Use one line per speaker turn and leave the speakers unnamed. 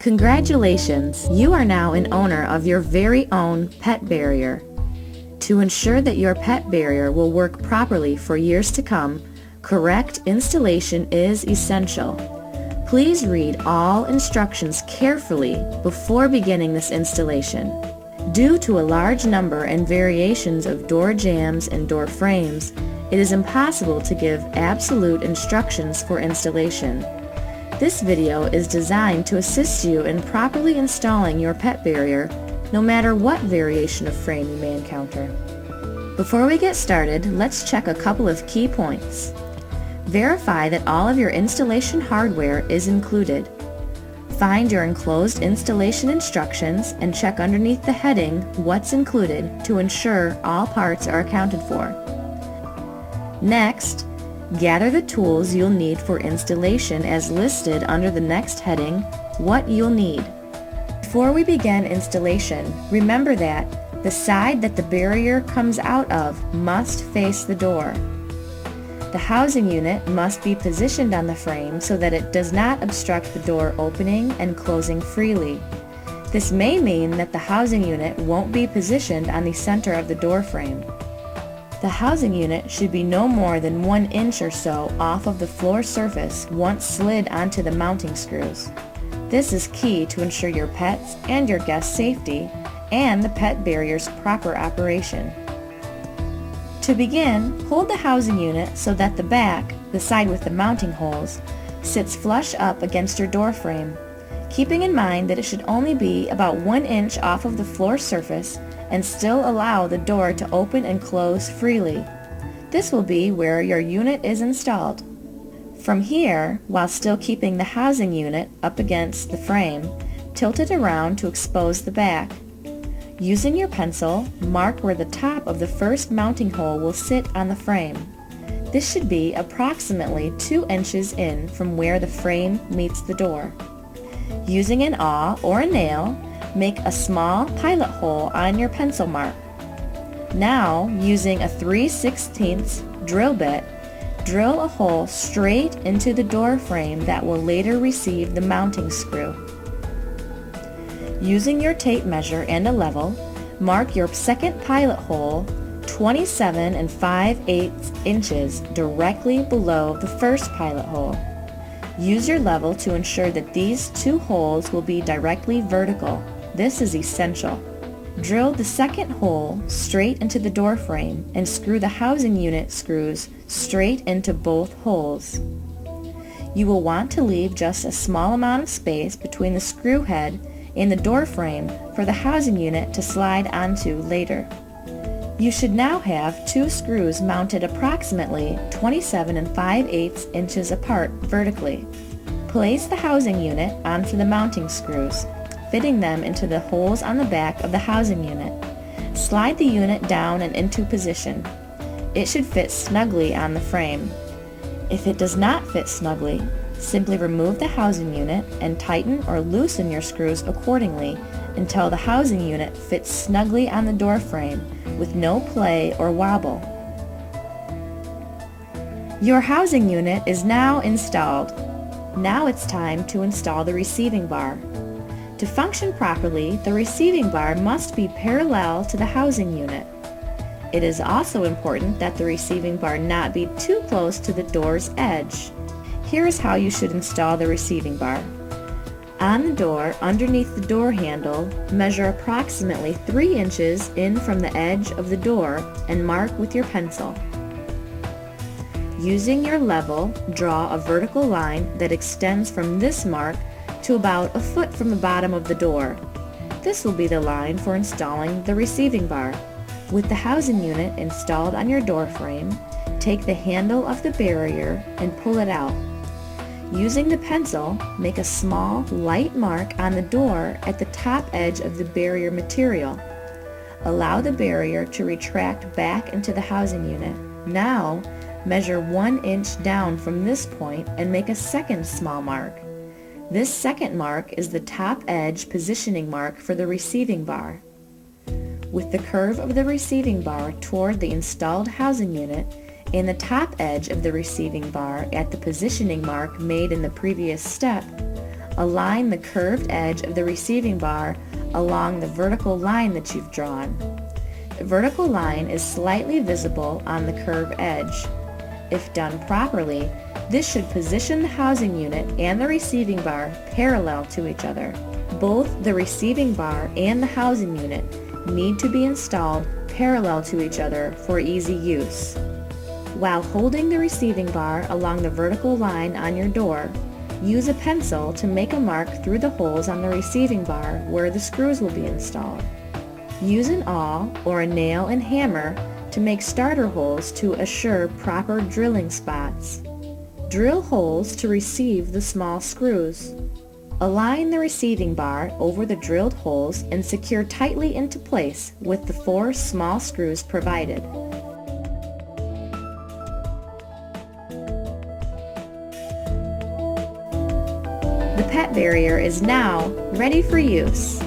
Congratulations! You are now an owner of your very own pet barrier. To ensure that your pet barrier will work properly for years to come, correct installation is essential. Please read all instructions carefully before beginning this installation. Due to a large number and variations of door jambs and door frames, it is impossible to give absolute instructions for installation. This video is designed to assist you in properly installing your pet barrier, no matter what variation of frame you may encounter. Before we get started, let's check a couple of key points. Verify that all of your installation hardware is included. Find your enclosed installation instructions and check underneath the heading "What's Included" to ensure all parts are accounted for. Next, gather the tools you'll need for installation as listed under the next heading, "What You'll Need." Before we begin installation, remember that the side that the barrier comes out of must face the door. The housing unit must be positioned on the frame so that it does not obstruct the door opening and closing freely. This may mean that the housing unit won't be positioned on the center of the door frame. The housing unit should be no more than 1 inch or so off of the floor surface once slid onto the mounting screws. This is key to ensure your pets and your guests' safety and the pet barrier's proper operation. To begin, hold the housing unit so that the back, the side with the mounting holes, sits flush up against your door frame, keeping in mind that it should only be about 1 inch off of the floor surface and still allow the door to open and close freely. This will be where your unit is installed. From here, while still keeping the housing unit up against the frame, tilt it around to expose the back. Using your pencil, mark where the top of the first mounting hole will sit on the frame. This should be approximately 2 inches in from where the frame meets the door. Using an awl or a nail, make a small pilot hole on your pencil mark. Now, using a 3/16 drill bit, drill a hole straight into the door frame that will later receive the mounting screw. Using your tape measure and a level, mark your second pilot hole 27 5/8 inches directly below the first pilot hole. Use your level to ensure that these 2 holes will be directly vertical. This is essential. Drill the second hole straight into the door frame and screw the housing unit screws straight into both holes. You will want to leave just a small amount of space between the screw head and the door frame for the housing unit to slide onto later. You should now have 2 screws mounted approximately 27 5/8 inches apart vertically. Place the housing unit onto the mounting screws, fitting them into the holes on the back of the housing unit. Slide the unit down and into position. It should fit snugly on the frame. If it does not fit snugly, simply remove the housing unit and tighten or loosen your screws accordingly until the housing unit fits snugly on the door frame with no play or wobble. Your housing unit is now installed. Now it's time to install the receiving bar. To function properly, the receiving bar must be parallel to the housing unit. It is also important that the receiving bar not be too close to the door's edge. Here is how you should install the receiving bar. On the door, underneath the door handle, measure approximately 3 inches in from the edge of the door and mark with your pencil. Using your level, draw a vertical line that extends from this mark to about a foot from the bottom of the door. This will be the line for installing the receiving bar. With the housing unit installed on your door frame, take the handle of the barrier and pull it out. Using the pencil, make a small, light mark on the door at the top edge of the barrier material. Allow the barrier to retract back into the housing unit. Now, measure 1 inch down from this point and make a second small mark. This second mark is the top edge positioning mark for the receiving bar. With the curve of the receiving bar toward the installed housing unit and the top edge of the receiving bar at the positioning mark made in the previous step, align the curved edge of the receiving bar along the vertical line that you've drawn. The vertical line is slightly visible on the curved edge. If done properly, this should position the housing unit and the receiving bar parallel to each other. Both the receiving bar and the housing unit need to be installed parallel to each other for easy use. While holding the receiving bar along the vertical line on your door, use a pencil to make a mark through the holes on the receiving bar where the screws will be installed. Use an awl or a nail and hammer to make starter holes to assure proper drilling spots. Drill holes to receive the small screws. Align the receiving bar over the drilled holes and secure tightly into place with the 4 small screws provided. The pet barrier is now ready for use.